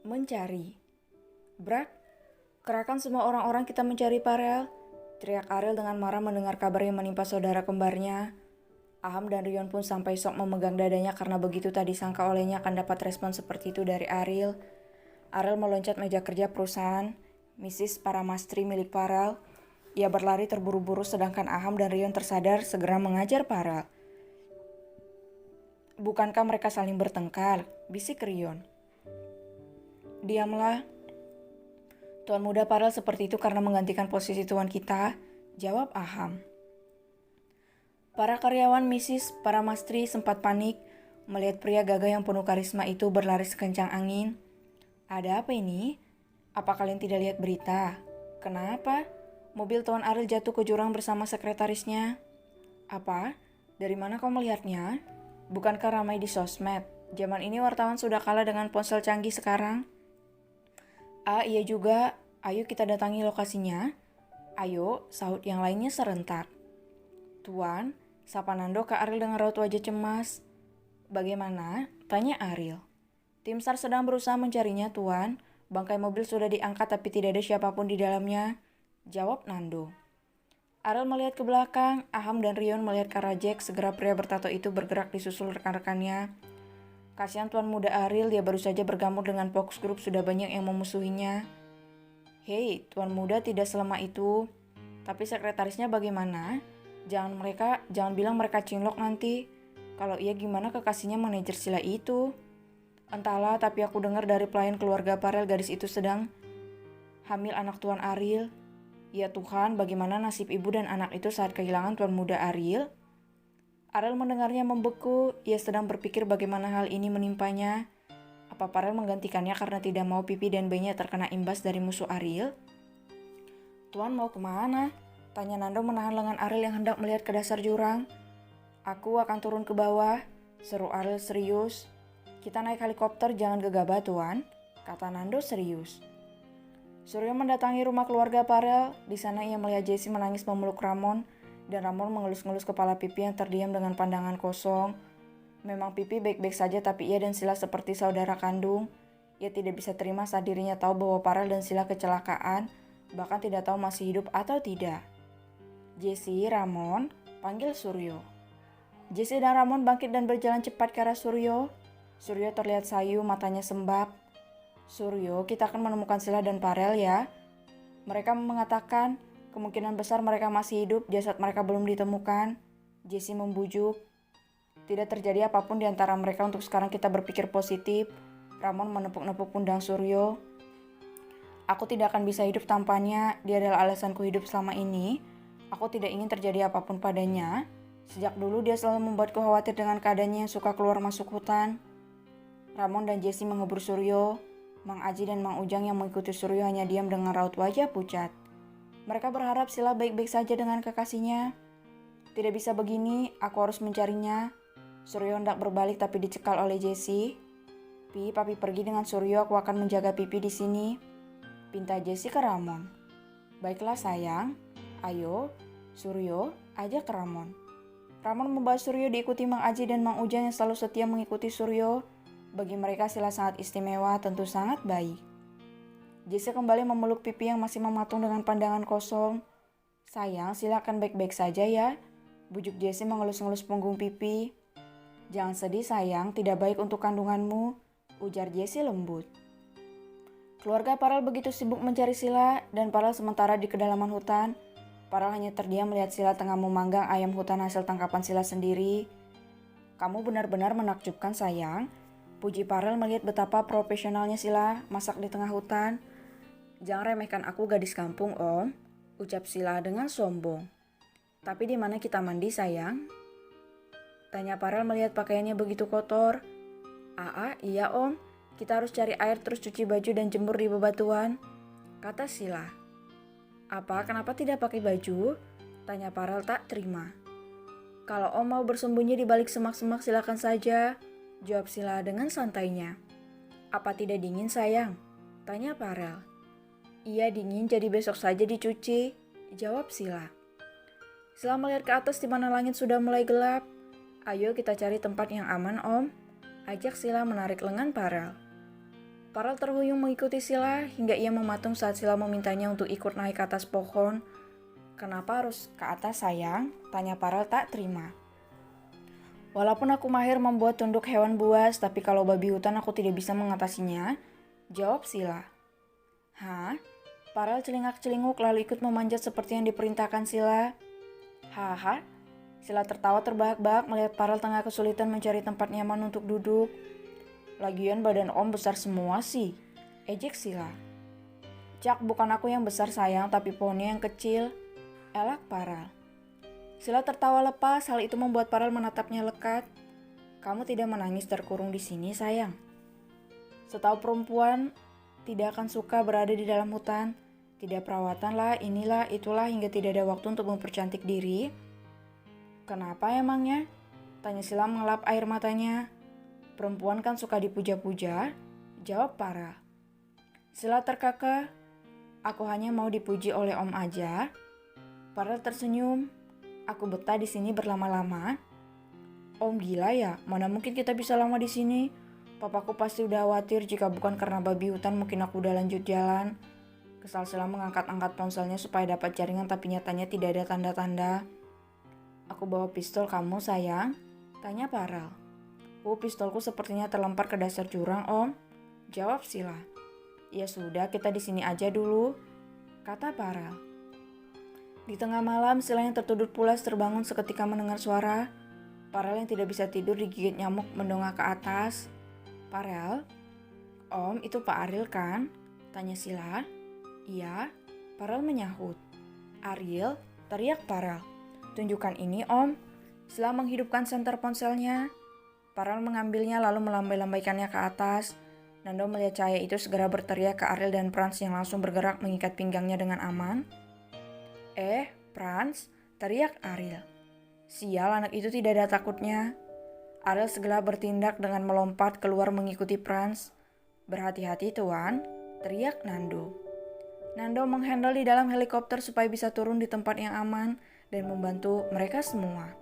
Mencari. Brak, kerahkan semua orang-orang kita mencari Parel. Teriak Ariel dengan marah mendengar kabar yang menimpa saudara kembarnya. Aham dan Rion pun sampai sok memegang dadanya karena begitu tadi sangka olehnya akan dapat respon seperti itu dari Ariel. Ariel meloncat meja kerja perusahaan Mrs. Paramastri milik Parel. Ia berlari terburu-buru sedangkan Aham dan Rion tersadar segera mengajar Parel. Bukankah mereka saling bertengkar? Bisik Rion. Diamlah. Tuan muda Parel seperti itu karena menggantikan posisi tuan kita, jawab Aham. Para karyawan Mrs. Paramastri sempat panik melihat pria gagah yang penuh karisma itu berlari sekencang angin. Ada apa ini? Apa kalian tidak lihat berita? Kenapa? Mobil Tuan Ariel jatuh ke jurang bersama sekretarisnya. Apa? Dari mana kau melihatnya? Bukankah ramai di sosmed? Zaman ini wartawan sudah kalah dengan ponsel canggih sekarang. Ah, iya juga. Ayo kita datangi lokasinya. Ayo, sahut yang lainnya serentak. Tuan, sapa Nando ke Ariel dengan raut wajah cemas. Bagaimana? Tanya Ariel. Tim SAR sedang berusaha mencarinya, Tuan. Bangkai mobil sudah diangkat tapi tidak ada siapapun di dalamnya. Jawab Nando. Ariel melihat ke belakang. Aham dan Rion melihat ke arah Jack. Segera pria bertato itu bergerak disusul rekan-rekannya. Kasihan tuan muda Ariel, dia baru saja bergabung dengan Fox Group, sudah banyak yang memusuhinya. Hei, tuan muda tidak selemah itu. Tapi sekretarisnya bagaimana? Jangan bilang mereka cinlok nanti. Kalau iya gimana kekasihnya manajer Sila itu? Entahlah, tapi aku dengar dari pelayan keluarga Parel gadis itu sedang hamil anak tuan Ariel. Ya Tuhan, bagaimana nasib ibu dan anak itu saat kehilangan tuan muda Ariel? Ariel mendengarnya membeku. Ia sedang berpikir bagaimana hal ini menimpanya. Apa Parel menggantikannya karena tidak mau pipi dan bayinya terkena imbas dari musuh Ariel? Tuan mau kemana? Tanya Nando menahan lengan Ariel yang hendak melihat ke dasar jurang. Aku akan turun ke bawah, seru Ariel serius. Kita naik helikopter, jangan gegabah Tuan, kata Nando serius. Suryo mendatangi rumah keluarga Parel. Di sana ia melihat Jessie menangis memeluk Ramon, dan Ramon mengelus-ngelus kepala Pipi yang terdiam dengan pandangan kosong. Memang Pipi baik-baik saja, tapi ia dan Sila seperti saudara kandung. Ia tidak bisa terima saat dirinya tahu bahwa Parel dan Sila kecelakaan, bahkan tidak tahu masih hidup atau tidak. Jessie, Ramon, panggil Suryo. Jessie dan Ramon bangkit dan berjalan cepat ke arah Suryo. Suryo terlihat sayu, matanya sembab. Suryo, kita akan menemukan Sila dan Parel ya. Mereka mengatakan kemungkinan besar mereka masih hidup, jasad mereka belum ditemukan. Jessie membujuk. Tidak terjadi apapun di antara mereka, untuk sekarang kita berpikir positif. Ramon menepuk-nepuk pundak Suryo. Aku tidak akan bisa hidup tanpanya, dia adalah alasanku hidup selama ini. Aku tidak ingin terjadi apapun padanya. Sejak dulu dia selalu membuatku khawatir dengan keadaannya yang suka keluar masuk hutan. Ramon dan Jessie menghibur Suryo. Mang Aji dan Mang Ujang yang mengikuti Suryo hanya diam dengan raut wajah pucat. Mereka berharap Sila baik-baik saja dengan kekasihnya. Tidak bisa begini, aku harus mencarinya. Suryo hendak berbalik tapi dicekal oleh Jessie. Papi pergi dengan Suryo, aku akan menjaga Pipi di sini. Pinta Jessie ke Ramon. Baiklah sayang, ayo, Suryo, ajak Ramon. Ramon membawa Suryo diikuti Mang Aji dan Mang Ujang yang selalu setia mengikuti Suryo. Bagi mereka Sila sangat istimewa, tentu sangat baik. Jessie kembali memeluk Pipi yang masih mematung dengan pandangan kosong. Sayang, Sila akan baik-baik saja ya. Bujuk Jessie mengelus-ngelus punggung Pipi. Jangan sedih sayang, tidak baik untuk kandunganmu, ujar Jessie lembut. Keluarga Parel begitu sibuk mencari Sila, dan Parel sementara di kedalaman hutan. Parel hanya terdiam melihat Sila tengah memanggang ayam hutan hasil tangkapan Sila sendiri. Kamu benar-benar menakjubkan sayang. Puji Parel melihat betapa profesionalnya Sila masak di tengah hutan. Jangan remehkan aku gadis kampung om, ucap Sila dengan sombong. Tapi di mana kita mandi sayang? Tanya Parel melihat pakaiannya begitu kotor. Iya om, kita harus cari air terus cuci baju dan jemur di bebatuan, kata Sila. Apa, kenapa tidak pakai baju? Tanya Farel tak terima. Kalau Om mau bersembunyi di balik semak-semak silakan saja, jawab Sila dengan santainya. Apa tidak dingin sayang? Tanya Farel. Iya dingin, jadi besok saja dicuci, jawab Sila. Sila melihat ke atas di mana langit sudah mulai gelap. Ayo kita cari tempat yang aman Om, ajak Sila menarik lengan Farel. Farel terhuyung mengikuti Sila hingga ia mematung saat Sila memintanya untuk ikut naik ke atas pohon. Kenapa harus ke atas sayang? Tanya Farel tak terima. Walaupun aku mahir membuat tunduk hewan buas, tapi kalau babi hutan aku tidak bisa mengatasinya, jawab Sila. Hah? Farel celingak-celinguk lalu ikut memanjat seperti yang diperintahkan Sila. Haha, Sila tertawa terbahak-bahak melihat Farel tengah kesulitan mencari tempat nyaman untuk duduk. Lagian badan Om besar semua sih, ejek Sila. Cak, bukan aku yang besar sayang, tapi pohonnya yang kecil, elak Farel. Sila tertawa lepas, hal itu membuat Farel menatapnya lekat. Kamu tidak menangis terkurung di sini sayang. Setahu perempuan tidak akan suka berada di dalam hutan. Tidak perawatan lah, inilah, itulah hingga tidak ada waktu untuk mempercantik diri. Kenapa emangnya? Tanya Sila mengelap air matanya. Perempuan kan suka dipuja-puja, jawab Farel. Sila terkekeh. Aku hanya mau dipuji oleh Om aja. Farel tersenyum. Aku betah di sini berlama-lama. Om gila ya, mana mungkin kita bisa lama di sini? Papaku pasti udah khawatir jika bukan karena babi hutan mungkin aku udah lanjut jalan. Kesal Sila mengangkat-angkat ponselnya supaya dapat jaringan tapi nyatanya tidak ada tanda-tanda. Aku bawa pistol kamu sayang? Tanya Farel. Pistolku sepertinya terlempar ke dasar jurang Om. Jawab Sila. Ya sudah kita di sini aja dulu, kata Farel. Di tengah malam, Sila yang tertidur pulas terbangun seketika mendengar suara. Farel yang tidak bisa tidur digigit nyamuk mendongak ke atas. Farel, Om itu Pak Ariel kan? Tanya Sila. Iya, Farel menyahut. Ariel, teriak Farel. Tunjukkan ini Om. Sila menghidupkan senter ponselnya. Farel mengambilnya lalu melambai-lambaikannya ke atas. Nando melihat cahaya itu segera berteriak ke Ariel dan Franz yang langsung bergerak mengikat pinggangnya dengan aman. Franz, teriak Ariel. Sial, anak itu tidak ada takutnya. Ariel segera bertindak dengan melompat keluar mengikuti Franz. Berhati-hati tuan, teriak Nando. Nando menghandle di dalam helikopter supaya bisa turun di tempat yang aman dan membantu mereka semua.